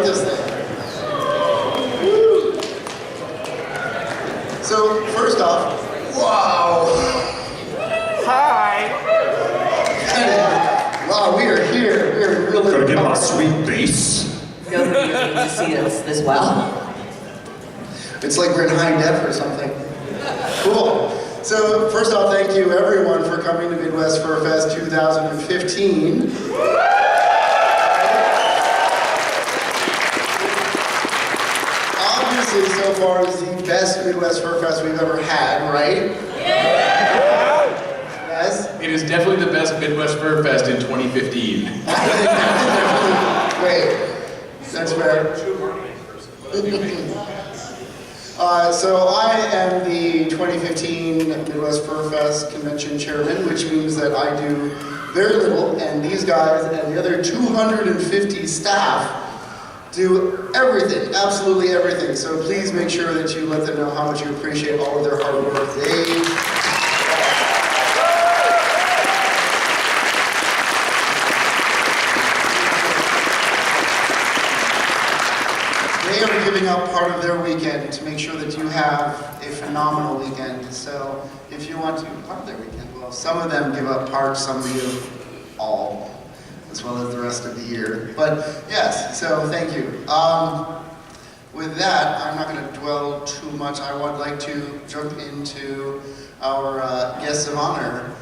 start this thing. Woo. So, first off, wow. Hi. Wow, we are here. We are really Gonna get my sweet bass. Feel free to see us this well. It's like we're in high def or something. Cool. So, first off, thank you everyone for coming to Midwest Furfest 2015. Obviously, so far, is the best Midwest Furfest we've ever had, right? Yes? It is definitely the best Midwest Furfest in 2015. Great. Thanks, Mayor. So I am the 2015 Midwest Furfest Convention Chairman, which means that I do very little, and these guys and the other 250 staff do everything, absolutely everything. So please make sure that you let them know how much you appreciate all of their hard work. They are giving up part of their weekend to make sure that you have a phenomenal weekend. So if you want to, part of their weekend, well, some of them give up part, some give all, as well as the rest of the year. But yes, so thank you. With that, I'm not going to dwell too much. I would like to jump into our guests of honor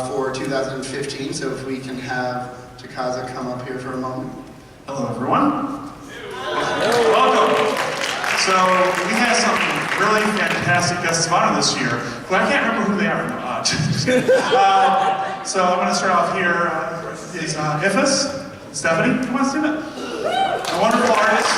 for 2015. So if we can have Takaza come up here for a moment. Hello, everyone. Welcome. So we have some really fantastic guests of honor this year. Well, I can't remember who they are. So I'm going to start off here. Is Ifas, Stephanie, who wants to do it? A wonderful artist.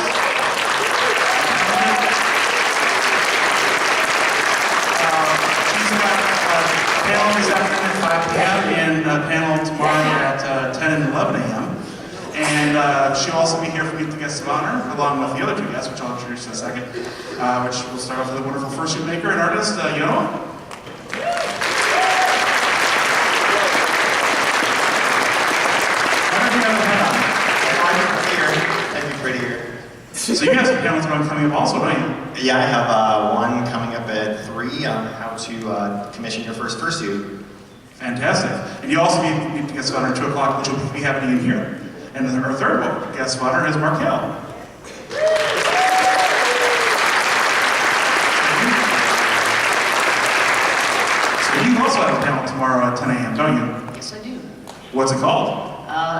She's got a panel this afternoon at 5 p.m. and a panel tomorrow at 10 and 11 a.m. And she'll also be here for Meet the Guests of Honor, along with the other two guests, which I'll introduce in a second. Which will start off with a wonderful fursuit maker and artist, Yono. So you have some panels coming up also, don't you? Yeah, I have one coming up at 3 on how to commission your first fursuit. Fantastic. And you also meet the guest of honor at 2 o'clock, which will be happening in here. And then our third guest of honor is Markel. So you also have a panel tomorrow at 10 a.m., don't you? Yes, I do. What's it called?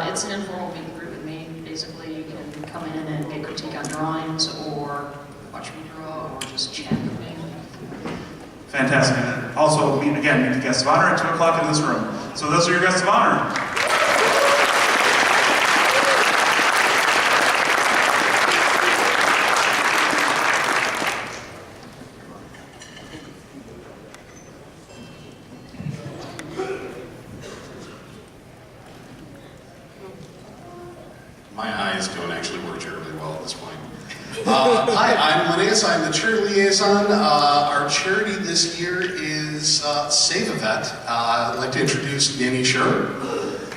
It's an informal meet and greet with me. Basically, you can come in and get critique on drawings, or watch me draw, or just chat with me. Fantastic. And also, meet the guests of honor at 2 o'clock in this room. So those are your guests of honor. My eyes don't actually work terribly well at this point. Hi, I'm Linnaeus. I'm the charity liaison. Our charity this year is Save a Vet. I'd like to introduce Danny Scher. If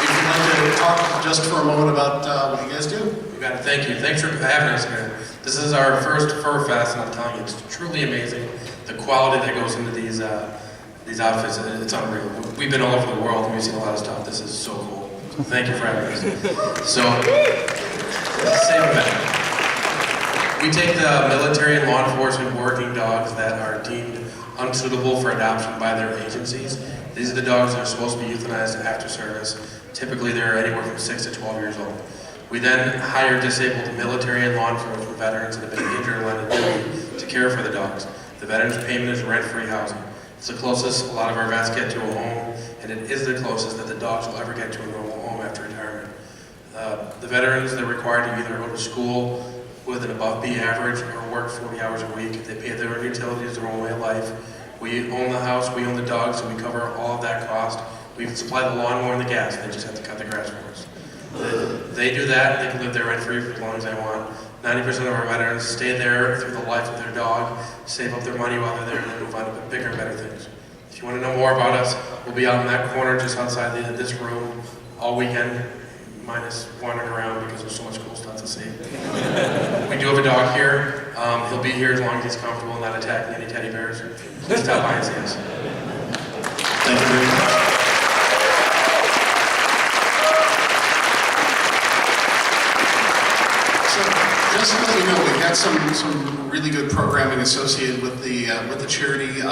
you'd like to talk just for a moment about what you guys do. You got it. Thank you. Thanks for having us here. This is our first Furfest, and I'm telling you, it's truly amazing. The quality that goes into these outfits, it's unreal. We've been all over the world and we've seen a lot of stuff. This is so cool. Thank you for having us. So, same event. We take the military and law enforcement working dogs that are deemed unsuitable for adoption by their agencies. These are the dogs that are supposed to be euthanized after service. Typically, they're anywhere from 6 to 12 years old. We then hire disabled military and law enforcement veterans that have been injured or line of duty to care for the dogs. The veterans' payment is rent-free housing. It's the closest a lot of our vets get to a home, and it is the closest that the dogs will ever get to a normal home after retirement. The veterans, they're required to either go to school with an above B average or work 40 hours a week. They pay their own utilities, their own way of life. We own the house, we own the dogs, so we cover all of that cost. We supply the lawnmower and the gas, they just have to cut the grass for us. They do that, they can live there rent-free for as long as they want. 90% of our veterans stay there through the life of their dog, save up their money while they're there, and then move on to bigger and better things. If If you want to know more about us, we'll be out in that corner just outside this room all weekend, minus wandering around because there's so much cool stuff to see. We do have a dog here. He'll be here as long as he's comfortable and not attacking any teddy bears. Please stop by and see us. Thank you very much. Just to let you know, we've got some really good programming associated with the charity.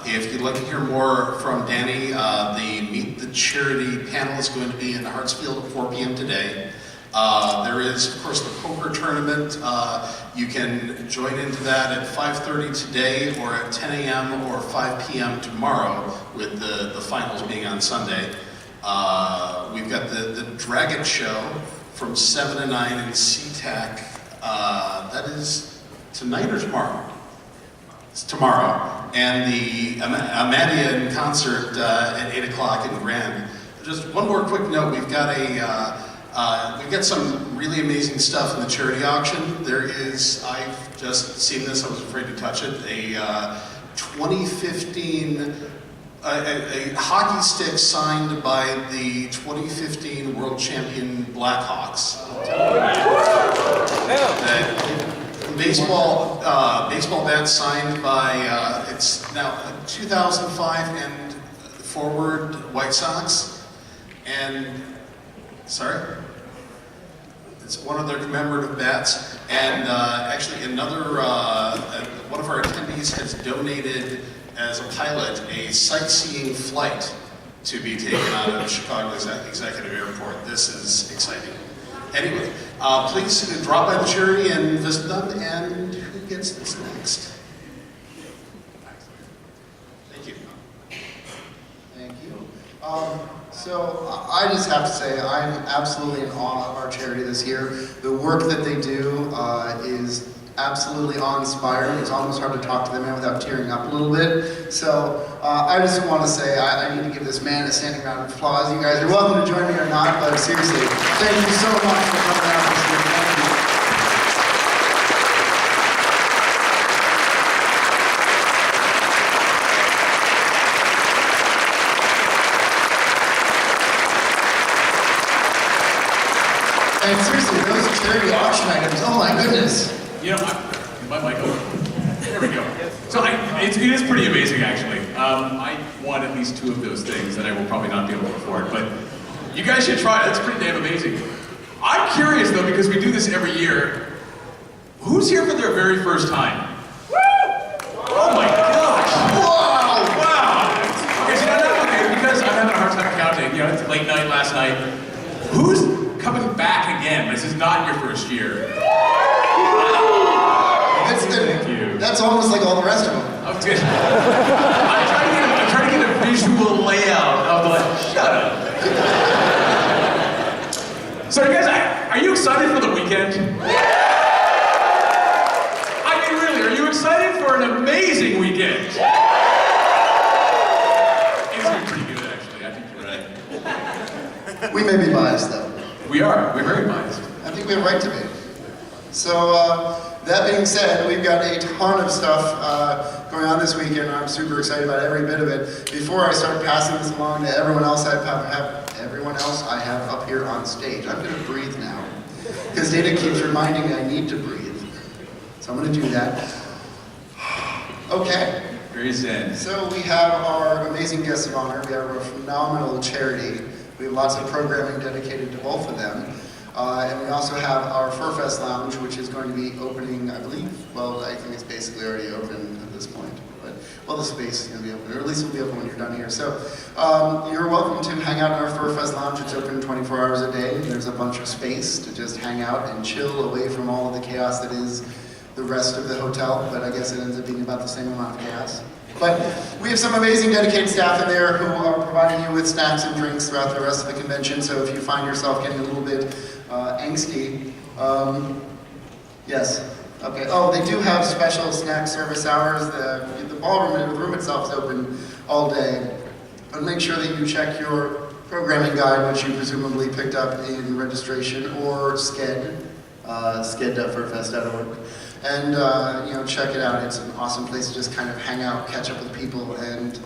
If you'd like to hear more from Danny, the Meet the Charity panel is going to be in Hartsfield at 4 p.m. today. There is, of course, the poker tournament. You can join into that at 5:30 today, or at 10 a.m. or 5 p.m. tomorrow, with the finals being on Sunday. We've got the Dragon Show from 7 to 9 in SeaTac. That is tonight or tomorrow? It's tomorrow. And the Amadia concert at 8 o'clock in Grand. Just one more quick note. We've got some really amazing stuff in the charity auction. There is, I've just seen this, I was afraid to touch it, a 2015 a hockey stick signed by the 2015 world champion Blackhawks. Baseball bat signed by, it's now 2005 and forward White Sox. And, sorry? It's one of their commemorative bats. And actually another, one of our attendees has donated as a pilot a sightseeing flight to be taken out of Chicago Executive Airport. This is exciting. Anyway, please drop by the charity and visit them. And who gets this next? Thank you. Thank you. So I just have to say I'm absolutely in awe of our charity this year. The work that they do is absolutely awe-inspiring. It's almost hard to talk to them without tearing up a little bit. So I just want to say I need to give this man a standing round of applause. You guys are welcome to join me or not, but seriously, thank you so much for coming out this year. Thank you. And seriously, those charity auction items, oh my goodness. You know, is my mic on? There we go. So it is pretty amazing, actually. I want at least 2 of those things, and I will probably not be able to afford, but you guys should try it. It's pretty damn amazing. I'm curious, though, because we do this every year. Who's here for their very first time? Oh my gosh! Wow! Wow! Okay, so now, because I'm having a hard time counting, you know, it's late night last night. Who's coming back again? This is not your first year. That's almost like all the rest of them. I'm trying to get a visual layout of like, shut up. So you guys, are you excited for the weekend? I mean, really, are you excited for an amazing weekend? It's gonna be pretty good, actually. I think you're right. We may be biased, though. We are. We're very biased. I think we have a right to be. So, that being said, we've got a ton of stuff going on this weekend. I'm super excited about every bit of it. Before I start passing this along to everyone else I have up here on stage, I'm going to breathe now. Because Data keeps reminding me I need to breathe. So I'm going to do that. Okay. Very zen. So we have our amazing guests of honor. We have a phenomenal charity. We have lots of programming dedicated to both of them. And we also have our Furfest Lounge, which is going to be opening, I believe, well, I think it's basically already open at this point. But, well, the space is going to be open, or at least it'll be open when you're done here. So you're welcome to hang out in our Furfest Lounge. It's open 24 hours a day. There's a bunch of space to just hang out and chill away from all of the chaos that is the rest of the hotel. But I guess it ends up being about the same amount of chaos. But we have some amazing dedicated staff in there who are providing you with snacks and drinks throughout the rest of the convention. So if you find yourself getting a little bit angsty, yes, okay. Oh, they do have special snack service hours. The ballroom, the room itself is open all day. But make sure that you check your programming guide, which you presumably picked up in registration, or SCED, sked.furfest.org. And check it out. It's an awesome place to just kind of hang out, catch up with people, and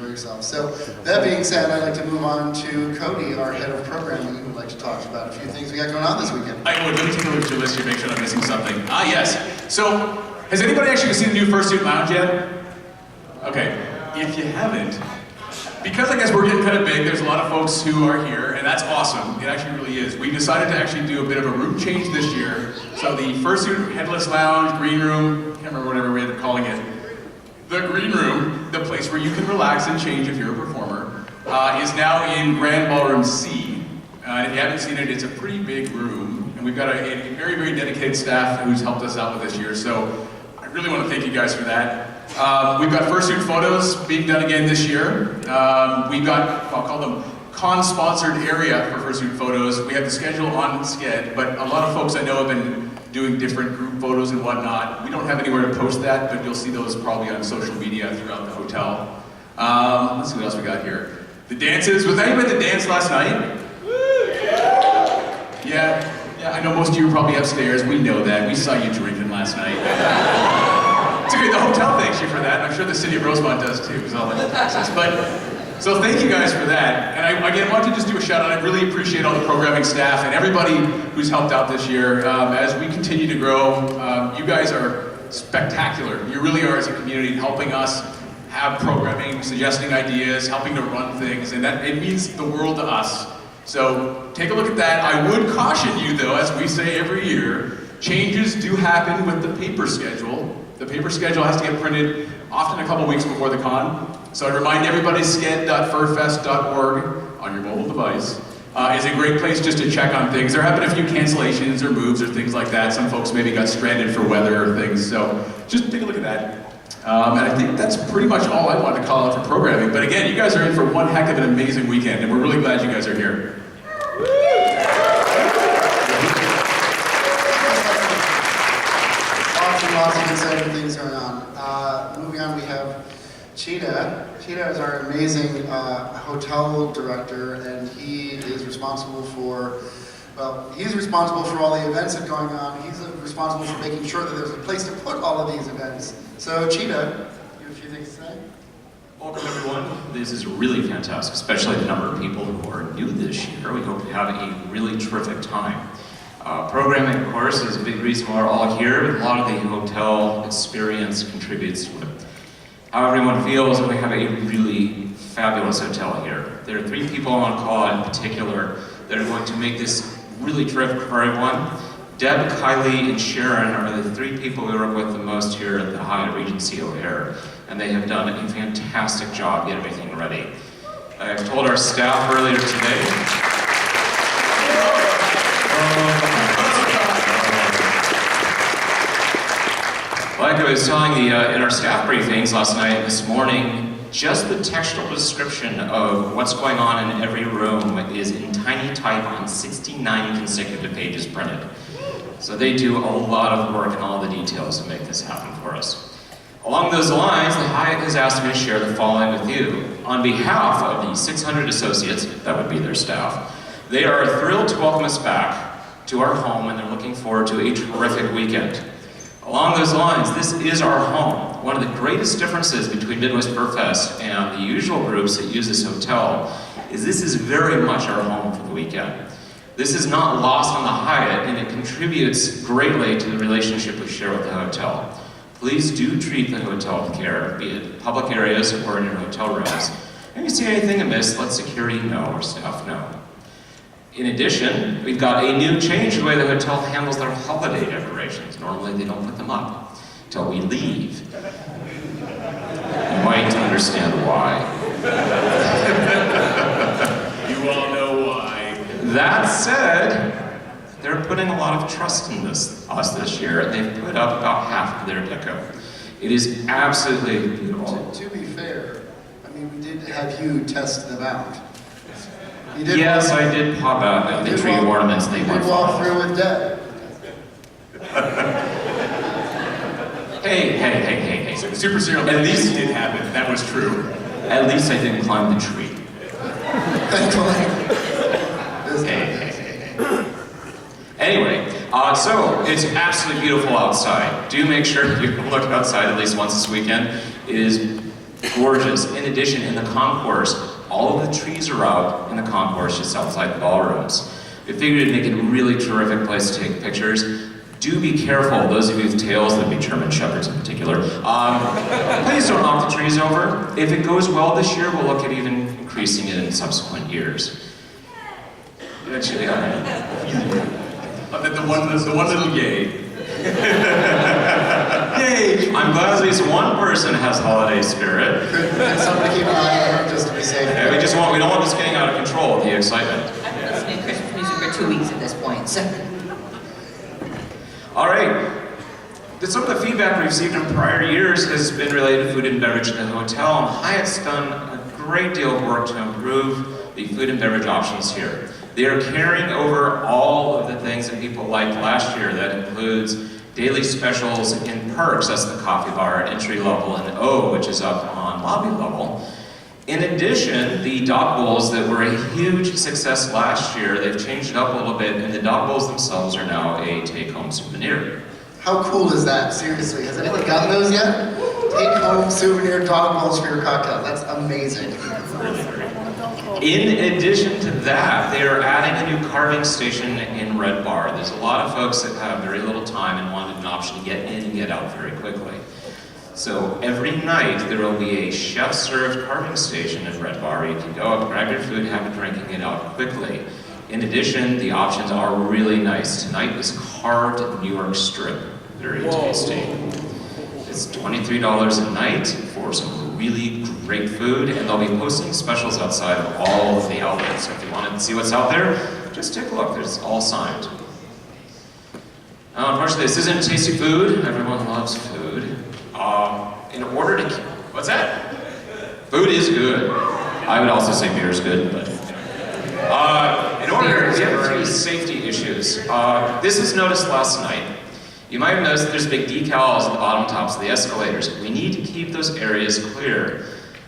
enjoy yourself. So that being said, I'd like to move on to Cody, our head of programming, who would like to talk about a few things we got going on this weekend. I would. Let me take a look at your list here, make sure I'm missing something. Ah, yes. So, has anybody actually seen the new Fursuit Lounge yet? Okay. If you haven't, because I guess we're getting kind of big, there's a lot of folks who are here, and that's awesome. It actually really is. We decided to actually do a bit of a room change this year. So the Fursuit Headless Lounge, Green Room, can't remember whatever we ended up calling it. The Green Room, the place where you can relax and change if you're a performer, is now in Grand Ballroom C. And if you haven't seen it, it's a pretty big room. And we've got a very, very dedicated staff who's helped us out with this year. So I really want to thank you guys for that. We've got Fursuit photos being done again this year. We've got, I'll call them con-sponsored area for Fursuit photos. We have the schedule on Sked, but a lot of folks I know have been doing different group photos and whatnot. We don't have anywhere to post that, but you'll see those probably on social media throughout the hotel. Let's see what else we got here. The dances, was anybody at the dance last night? Yeah, I know most of you were probably upstairs. We know that. We saw you drinking last night. It's okay, the hotel thanks you for that. I'm sure the city of Rosemont does too, because all the taxes. But so thank you guys for that. And I again want to just do a shout out. I really appreciate all the programming staff and everybody who's helped out this year. As we continue to grow, you guys are spectacular. You really are as a community, helping us have programming, suggesting ideas, helping to run things, and that it means the world to us. So take a look at that. I would caution you though, as we say every year, changes do happen with the paper schedule. The paper schedule has to get printed often a couple weeks before the con. So I remind everybody, sked.furfest.org on your mobile device is a great place just to check on things. There have been a few cancellations or moves or things like that. Some folks maybe got stranded for weather or things. So just take a look at that. And I think that's pretty much all I wanted to call out for programming. But again, you guys are in for one heck of an amazing weekend, and we're really glad you guys are here. Lots of exciting things going on. Moving on, we have Cheetah. Cheetah is our amazing hotel director, and he is responsible for, he's responsible for all the events that are going on. He's responsible for making sure that there's a place to put all of these events. So Cheetah, you have a few things to say? Welcome everyone. This is really fantastic, especially the number of people who are new this year. We hope you have a really terrific time. Programming, of course, is a big reason why we're all here. A lot of the hotel experience contributes to it. How everyone feels, and we have a really fabulous hotel here. There are 3 people I want to call out in particular that are going to make this really terrific for everyone. Deb, Kylie, and Sharon are the 3 people we work with the most here at the Hyatt Regency O'Hare, and they have done a fantastic job getting everything ready. I've told our staff earlier today, like I was telling in our staff briefings last night and this morning, just the textual description of what's going on in every room is in tiny type on 69 consecutive pages printed. So they do a lot of work and all the details to make this happen for us. Along those lines, the Hyatt has asked me to share the following with you. On behalf of the 600 associates, that would be their staff, they are thrilled to welcome us back to our home, and they're looking forward to a terrific weekend. Along those lines, this is our home. One of the greatest differences between Midwest Furfest and the usual groups that use this hotel is this is very much our home for the weekend. This is not lost on the Hyatt, and it contributes greatly to the relationship we share with the hotel. Please do treat the hotel with care, be it public areas or in your hotel rooms. If you see anything amiss, let security know or staff know. In addition, we've got a new change in the way the hotel handles their holiday decorations. Normally they don't put them up till we leave. You might understand why. You all know why. That said, they're putting a lot of trust in us this year, and they've put up about half of their deco. It is absolutely beautiful. To be fair, I mean, we did have you test them out. You Yes, I did pop out the tree ornaments. They did weren't walk falling through off. with Deb. Hey. Super serial. At least it did happen. That was true. At least I didn't climb the tree. Thankfully. Hey. Anyway, so it's absolutely beautiful outside. Do make sure you look outside at least once this weekend. It is Gorgeous. In addition, in the concourse, all of the trees are out in the concourse just outside the ballrooms. We figured it'd make it a really terrific place to take pictures. Do be careful, those of you with tails, that'd be German Shepherds in particular. Please don't knock the trees over. If it goes well this year, we'll look at even increasing it in subsequent years. Actually, the one little yay. Yay! I'm glad at least one person has holiday spirit. Could somebody keep an eye on it just to be safe? Yeah, we don't want this getting out of control, the excitement. I've been listening to Christmas music for 2 weeks at this point, so. All right. Some of the feedback we've received in prior years has been related to food and beverage in the hotel, and Hyatt's done a great deal of work to improve the food and beverage options here. They are carrying over all of the things that people liked last year. That includes daily specials in Perks, that's the coffee bar at entry level, and O, which is up on lobby level. In addition, the dog bowls that were a huge success last year, they've changed it up a little bit, and the dog bowls themselves are now a take-home souvenir. How cool is that? Seriously, has anyone gotten those yet? Take-home souvenir dog bowls for your cocktail. That's amazing. In addition to that, they are adding a new carving station in Red Bar. There's a lot of folks that have very little time and wanted an option to get in and get out very quickly. So every night there will be a chef-served carving station in Red Bar. You can go up, grab your food, have a drink, and get out quickly. In addition, the options are really nice. Tonight is carved New York strip. Very tasty. It's $23 a night for some really great food, and they'll be posting specials outside of all of the outlets. So if you want to see what's out there, just take a look. There's all signed. Unfortunately, this isn't tasty food. Everyone loves food. In order to keep... What's that? Food is good. I would also say beer is good, but... in order... We have a few safety issues. This is noticed last night. You might have noticed that there's big decals at the bottom tops of the escalators. We need to keep those areas clear.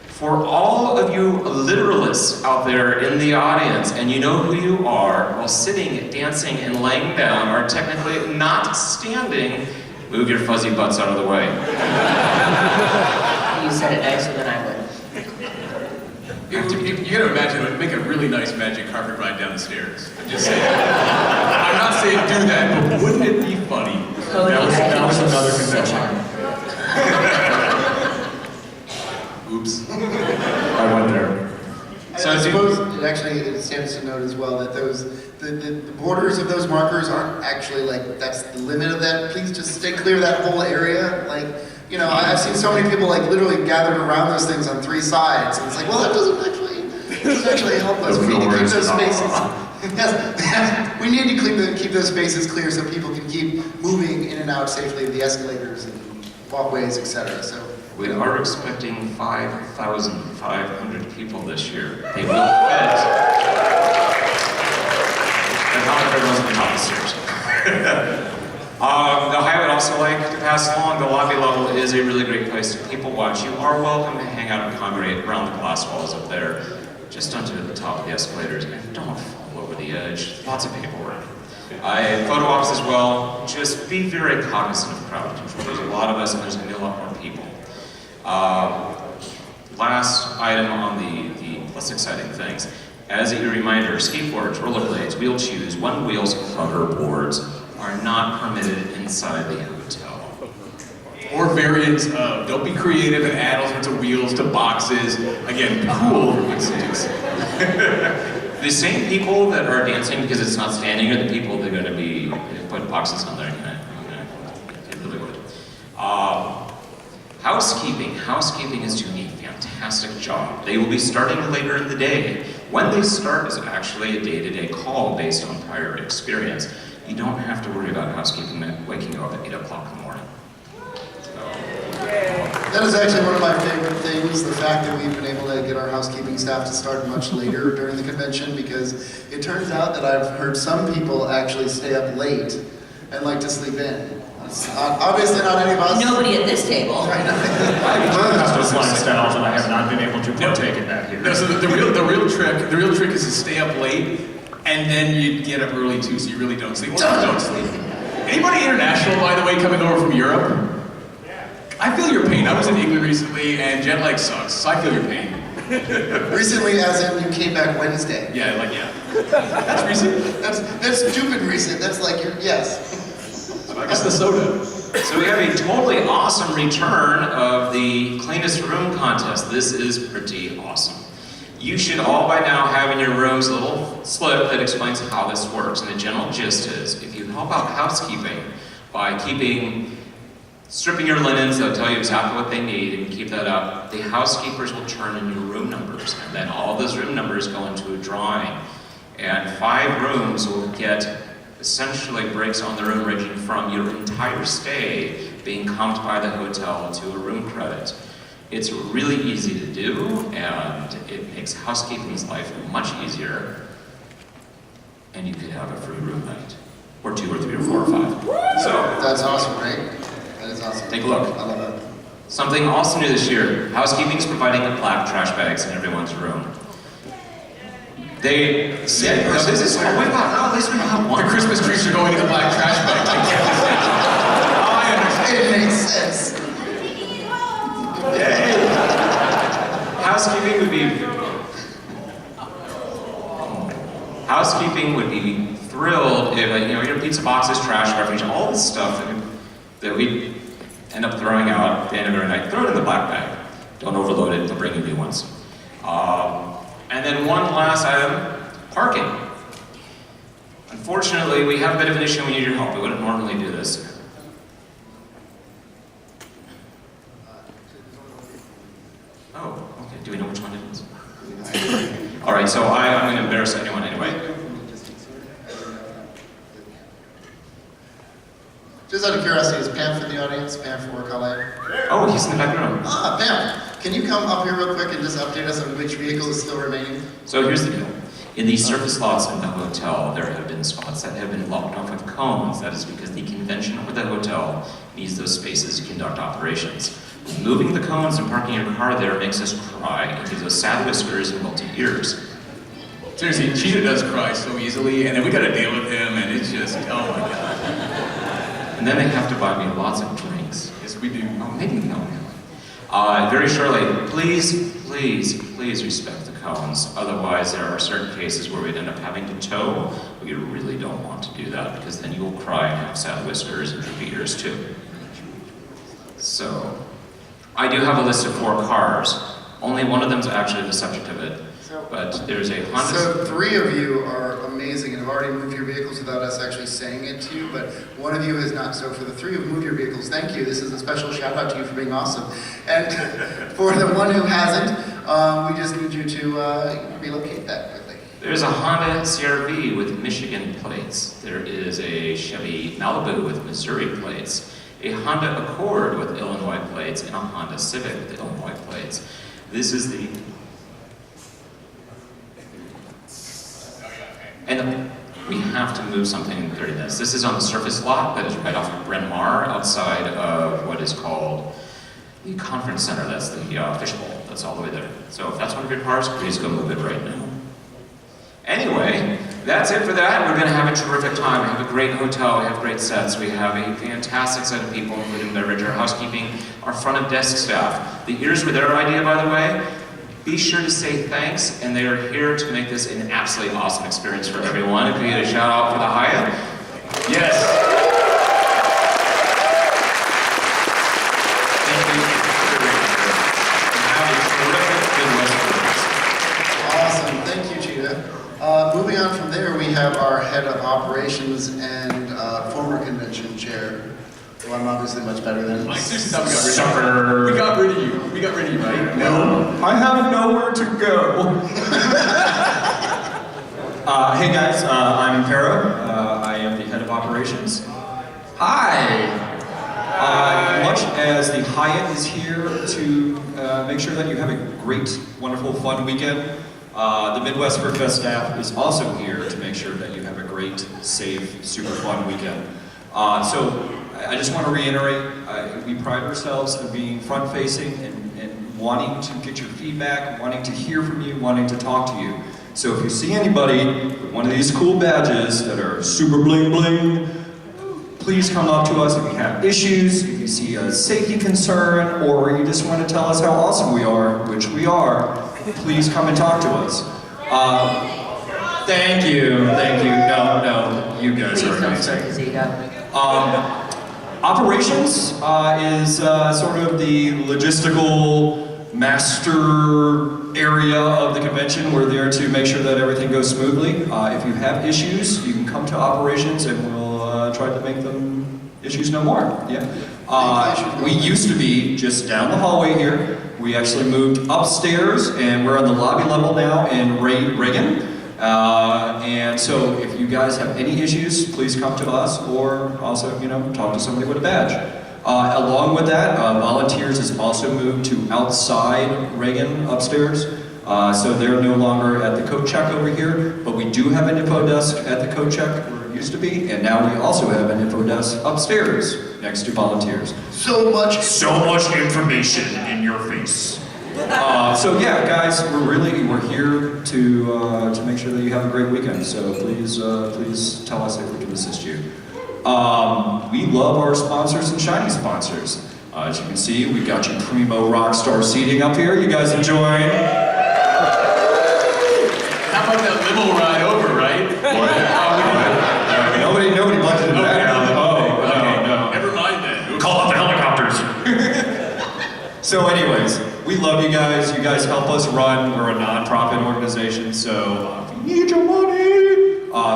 For all of you literalists out there in the audience, and you know who you are, while sitting, dancing, and laying down are technically not standing, move your fuzzy butts out of the way. You said it nicer than I would. You gotta imagine, it would make a really nice magic carpet ride down the stairs. I'm just saying. I'm not saying do that, but wouldn't it be funny? That was another convention. Oops. I went there. So I suppose it stands to note as well that the borders of those markers aren't actually like, that's the limit of that. Please just stay clear of that whole area. Like, you know, I've seen so many people like literally gathered around those things on 3 sides. And it's like, well, that doesn't actually help us. We need to keep those spaces. Yes, we need to keep those spaces clear so people can keep moving in and out safely of the escalators and walkways, etc. So we are expecting 5,500 people this year. They will fit. And not everyone's on the top of the stairs. The Hyatt would also like to pass along, the lobby level is a really great place to people watch. You are welcome to hang out and congregate around the glass walls up there. Just don't do it at the top of the escalators, and don't fall over the edge. Lots of paperwork. Photo ops as well. Just be very cognizant of crowd control. There's a lot of us, and there's going to be a lot more people. Last item on the less exciting things. As a reminder, skateboards, rollerblades, wheel shoes, one wheels, hoverboards are not permitted inside the hotel. Or variants of, don't be creative and add all sorts of wheels to boxes. Again, cool things. The same people that are dancing because it's not standing are the people that are going to be put boxes on there. Housekeeping. Housekeeping is doing a fantastic job. They will be starting later in the day. When they start is actually a day-to-day call based on prior experience. You don't have to worry about housekeeping waking up at 8 o'clock in the morning. that is actually one of my favorite things, the fact that we've been able to get our housekeeping staff to start much later during the convention, because it turns out that I've heard some people actually stay up late and like to sleep in. It's obviously not any of us. Nobody at this table. Right now. I've learned those lifestyles, and I have not been able to partake in that here. No, so the real trick is to stay up late, and then you get up early too, so you really don't sleep. Don't sleep. Anybody international, by the way, coming over from Europe? I feel your pain. I was in England recently, and jet lag sucks, so I feel your pain. Recently, as in you came back Wednesday. Yeah, like, yeah. That's recent? That's stupid recent. That's like, yes. I guess the soda. So we have a totally awesome return of the cleanest room contest. This is pretty awesome. You should all by now have in your rooms a little slip that explains how this works. And the general gist is, if you help out housekeeping by stripping your linens, they'll tell you exactly what they need and keep that up. The housekeepers will turn in your room numbers, and then all those room numbers go into a drawing. And 5 rooms will get essentially breaks on the room ranging from your entire stay being comped by the hotel to a room credit. It's really easy to do, and it makes housekeeping's life much easier. And you could have a free room night, or 2 or 3 or 4 or 5. So That's awesome, right? That is awesome. take a look. I love that. Something also new this year, housekeeping is providing the black trash bags in everyone's room. They said, no, this is, oh, wait, wow, at least we have one. The Christmas trees are going in the black trash bag. Oh, I understand. It makes sense. Yay. Housekeeping would be thrilled if, your pizza boxes, trash, garbage, all this stuff that we end up throwing out at the end of every night, throw it in the black bag. Don't overload it, they'll bring you new ones. And then one last item, parking. Unfortunately, we have a bit of an issue and we need your help. We wouldn't normally do this. Oh, okay, do we know which one it is? All right, so I'm going to embarrass anyone anyway. Just out of curiosity, is Pam from the audience? Pam from Work LA? Oh, he's in the back room. Ah, Pam, can you come up here real quick and just update us on which vehicle is still remaining? So here's the deal. In the surface lots in the hotel, there have been spots that have been locked off with cones. That is because the convention of the hotel needs those spaces to conduct operations. Removing the cones and parking your car there makes us cry. It gives us sad whiskers and melted ears. Seriously, Cheetah does cry so easily, and then we gotta deal with him, and it's just, oh my god. And then they have to buy me lots of drinks. Yes, we do. Oh, maybe no. Very shortly, please respect the cones. Otherwise, there are certain cases where we'd end up having to tow. We really don't want to do that because then you will cry and have sad whiskers and droopy ears too. So, I do have a list of 4 cars. Only one of them is actually the subject of it. But there's a Honda. So 3 of you are amazing and have already moved your vehicles without us actually saying it to you, but one of you has not. So for the 3 who've moved your vehicles, thank you. This is a special shout out to you for being awesome. And for the one who hasn't, we just need you to relocate that quickly. There's a Honda CR-V with Michigan plates. There is a Chevy Malibu with Missouri plates, a Honda Accord with Illinois plates, and a Honda Civic with Illinois plates. This is the... And we have to move something in 30 minutes. This is on the surface lot that is right off of Bryn Mawr, outside of what is called the conference center. That's the fishbowl. That's all the way there. So if that's one of your cars, please go move it right now. Anyway, that's it for that. We're going to have a terrific time. We have a great hotel. We have great sets. We have a fantastic set of people, including beverage, our housekeeping, our front of desk staff. The ears were their idea, by the way. Be sure to say thanks, and they are here to make this an absolutely awesome experience for everyone. If we get a shout out for the Hyatt. Yes. Awesome, thank you, Cheetah. Moving on from there, we have our head of operations and former convention chair, who I'm obviously much better than. Mike, seriously thought we got rid of you. We got rid of you, right? No, I have nowhere to go. Hey guys, I'm Pharaoh. I am the head of operations. Hi! Much as the Hyatt is here to make sure that you have a great, wonderful, fun weekend, the Midwest Furfest staff is also here to make sure that you have a great, safe, super fun weekend. So I just want to reiterate, we pride ourselves on being front-facing and wanting to get your feedback, wanting to hear from you, wanting to talk to you. So if you see anybody with one of these cool badges that are super bling bling, please come up to us if you have issues, if you see a safety concern, or you just want to tell us how awesome we are, which we are. Please come and talk to us. Thank you. No, you guys Please are don't amazing. start to see that. Operations is sort of the logistical master area of the convention. We're there to make sure that everything goes smoothly. If you have issues, you can come to operations and we'll try to make them issues no more. Yeah. We used to be just down the hallway here. We actually moved upstairs and we're on the lobby level now in Reagan. And so if you guys have any issues, please come to us or also, talk to somebody with a badge. Along with that, volunteers has also moved to outside Reagan upstairs. So they're no longer at the coat check over here, but we do have an info desk at the coat check where it used to be, and now we also have an info desk upstairs next to volunteers. So much information in your face. So yeah, guys, we're here to make sure that you have a great weekend. So please tell us if we can assist you. We love our sponsors and shiny sponsors. As you can see, we got you primo rock star seating up here. You guys enjoying? How about that limo ride over, right? Nobody budgeted that. No. Never mind then. Call out the helicopters. So anyways, we love you guys. You guys help us run. We're a non-profit organization, so if you need your money.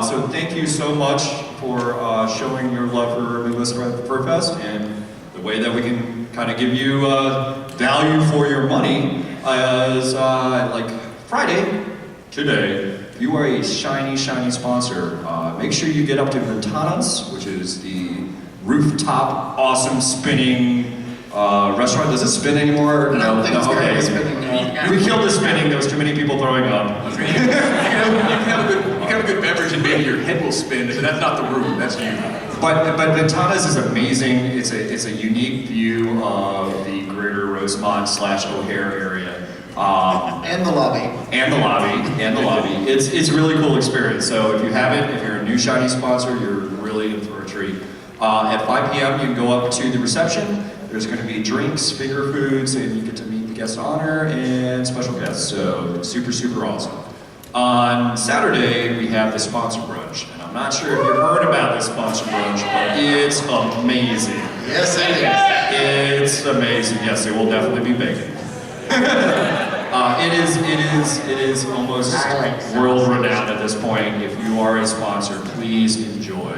So thank you so much for showing your love for Melissa at the Furfest, and the way that we can kind of give you value for your money is like Friday, today. If you are a shiny sponsor, make sure you get up to Ventanas, which is the rooftop, awesome spinning restaurant. Does it spin anymore? No, Okay. spinning now. We killed the spinning. There was too many people throwing up. You can have a good beverage and maybe your head will spin, but that's not the room, that's you. But Ventanas is amazing. It's a unique view of the greater Rosemont / O'Hare area. And the lobby. It's a really cool experience. So if you haven't, if you're a new shiny sponsor, you're really in for a treat. At 5 p.m. you can go up to the reception. There's going to be drinks, finger foods, and you get to meet the guest of honor and special guests. So super awesome. On Saturday we have the sponsor brunch, and I'm not sure if you've heard about this sponsor brunch, but it's amazing. Yes, it is. It's amazing. Yes, it will definitely be bacon. It is almost world renowned at this point. If you are a sponsor, please enjoy.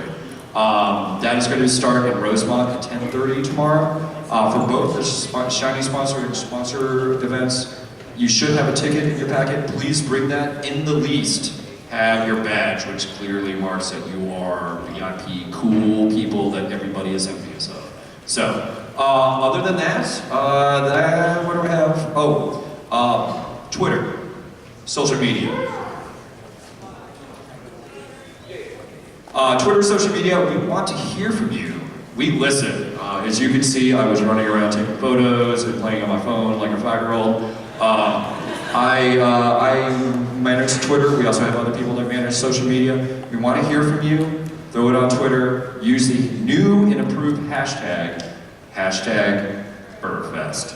That is going to start in Rosemont at 10:30 tomorrow. For both the shiny sponsor and sponsor events, you should have a ticket in your packet. Please bring that. In the least, have your badge, which clearly marks that you are VIP, cool people that everybody is envious of. So, other than that, what do we have? Twitter, social media. Twitter, social media, we want to hear from you. We listen. As you can see, I was running around taking photos and playing on my phone like a 5-year-old. I manage Twitter. We also have other people that manage social media. We want to hear from you. Throw it on Twitter. Use the new and improved hashtag Furfest.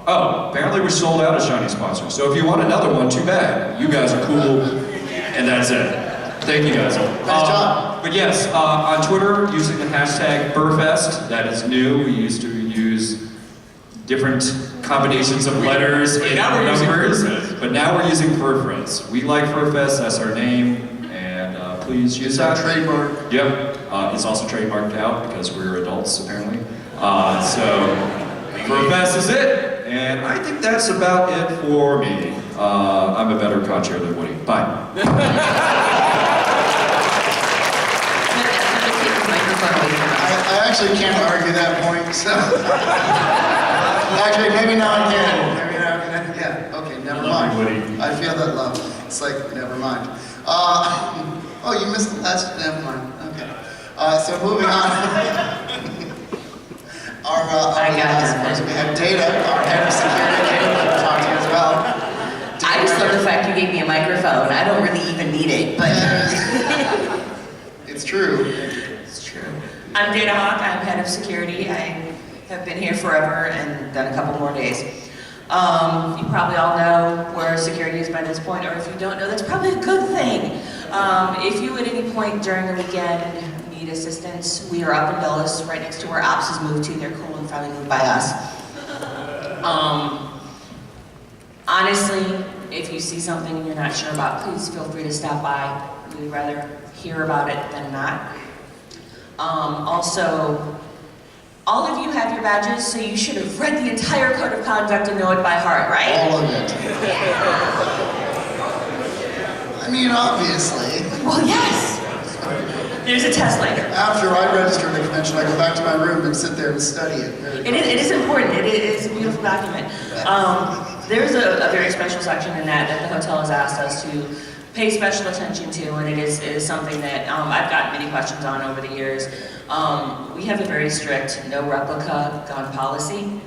Apparently we're sold out of shiny sponsors. So if you want another one, too bad. You guys are cool, and that's it. Thank you guys. Nice job. But yes, on Twitter, using the hashtag Furfest, that is new. We used to use different combinations of letters and now we're using numbers, Furfest. but now we're using Furfest. We like Furfest, that's our name, and please use that. Trademark. Yep, it's also trademarked out because we're adults apparently. So Furfest is it, and I think that's about it for me. I'm a better co-chair than Woody. Bye. I actually can't argue that point, so. Actually, maybe now I can. Maybe now I can. Yeah, okay, never mind. I feel that love. It's like, never mind. Oh, you missed the last, never mind. Okay. So moving on. We have Data, our head of security. Data, we'll talk to you as well. I just love the fact you gave me a microphone. I don't really even need it, but It's true. True. I'm Dana Hawk. I'm head of security. I have been here forever and done a couple more days. You probably all know where security is by this point, or if you don't know, that's probably a good thing. If you at any point during the weekend need assistance, we are up in Dulles, right next to where Ops has moved to. They're cool and finally moved by us. Honestly, if you see something and you're not sure about, please feel free to stop by. We'd rather hear about it than not. Also, all of you have your badges, so you should have read the entire code of conduct and know it by heart, right? All of it. I mean, obviously. Well, yes. There's a test later. After I register the convention, I go back to my room and sit there and study it. It is important. It is a beautiful document. There's a very special section in that the hotel has asked us to pay special attention to, and it is something that I've gotten many questions on over the years. We have a very strict no replica gun policy.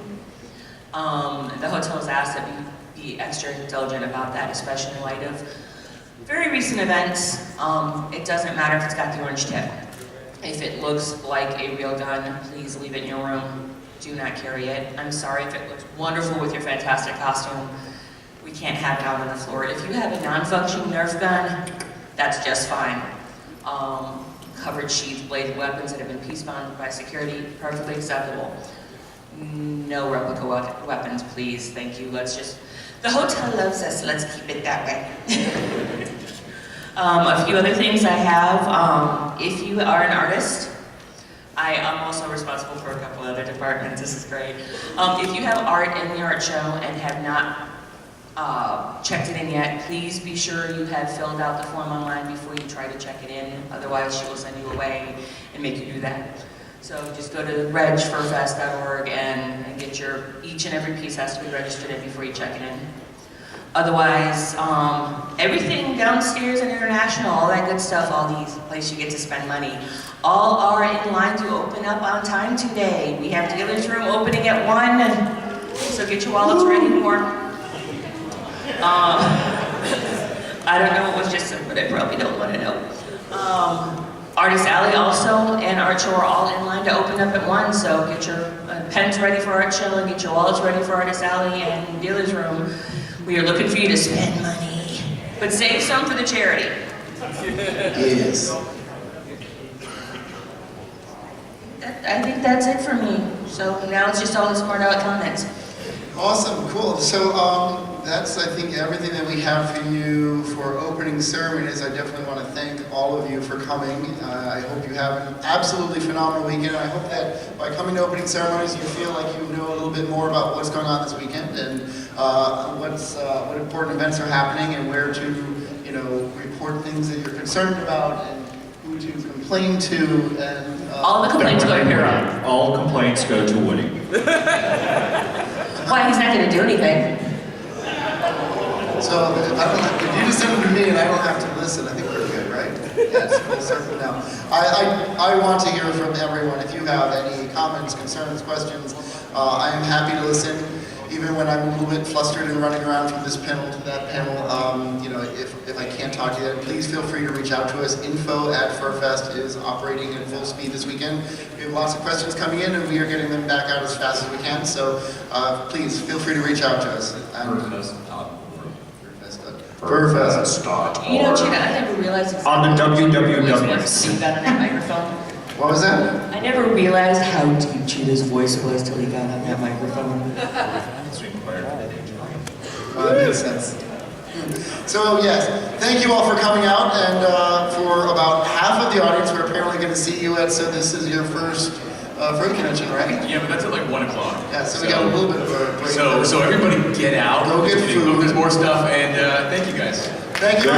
The hotel has asked that we be extra diligent about that, especially in light of very recent events. It doesn't matter if it's got the orange tip. If it looks like a real gun, please leave it in your room. Do not carry it. I'm sorry if it looks wonderful with your fantastic costume. We can't have it out on the floor. If you have a non-functioning Nerf gun, that's just fine. Covered sheath bladed weapons that have been peace-bound by security, perfectly acceptable. No replica weapons, please. Thank you. The hotel loves us, let's keep it that way. A few other things I have. If you are an artist, I am also responsible for a couple other departments. This is great. If you have art in the art show and have not checked it in yet, please be sure you have filled out the form online before you try to check it in. Otherwise, she will send you away and make you do that. So just go to regfurfest.org and get each and every piece has to be registered in before you check it in. Otherwise, everything downstairs and international, all that good stuff, all these places you get to spend money, all are in line to open up on time today. We have dealer's room opening at 1, so get your wallets ready for. I don't know what was just said, but I probably don't want to know. Artist Alley also and Art Show are all in line to open up at 1, so get your pens ready for Art Show and get your wallets ready for Artist Alley and Dealer's Room. We are looking for you to spend money, but save some for the charity. Yes. I think that's it for me. So now it's just all the smart out comments. Awesome, cool. So that's, I think, everything that we have for you for opening ceremonies. I definitely want to thank all of you for coming. I hope you have an absolutely phenomenal weekend. I hope that by coming to opening ceremonies, you feel like you know a little bit more about what's going on this weekend and what important events are happening and where to, report things that you're concerned about and who to complain to. And all the complaints go to Hero. All complaints go to Woody. Why? He's not going to do anything. So if you just send them to me and I don't have to listen, I think we're good, right? Yes, full circle now. I want to hear from everyone. If you have any comments, concerns, questions, I am happy to listen. Even when I'm a little bit flustered and running around from this panel to that panel, if I can't talk to you, please feel free to reach out to us. Info@Furfest is operating at full speed this weekend. We have lots of questions coming in and we are getting them back out as fast as we can. So please feel free to reach out to us. Furfest. You know, Gina, I never realized On the www. voice was got on that microphone. What was that? I never realized how deep Gina's voice was till he got on that microphone. That makes sense. So yes, thank you all for coming out, and for about half of the audience, we're apparently going to see you at. So this is your first fruit convention, right? Yeah, but that's at like 1 o'clock. Yeah, so we got a little bit of a break. So everybody get out. Go get food. There's more stuff, and thank you guys. Thank you.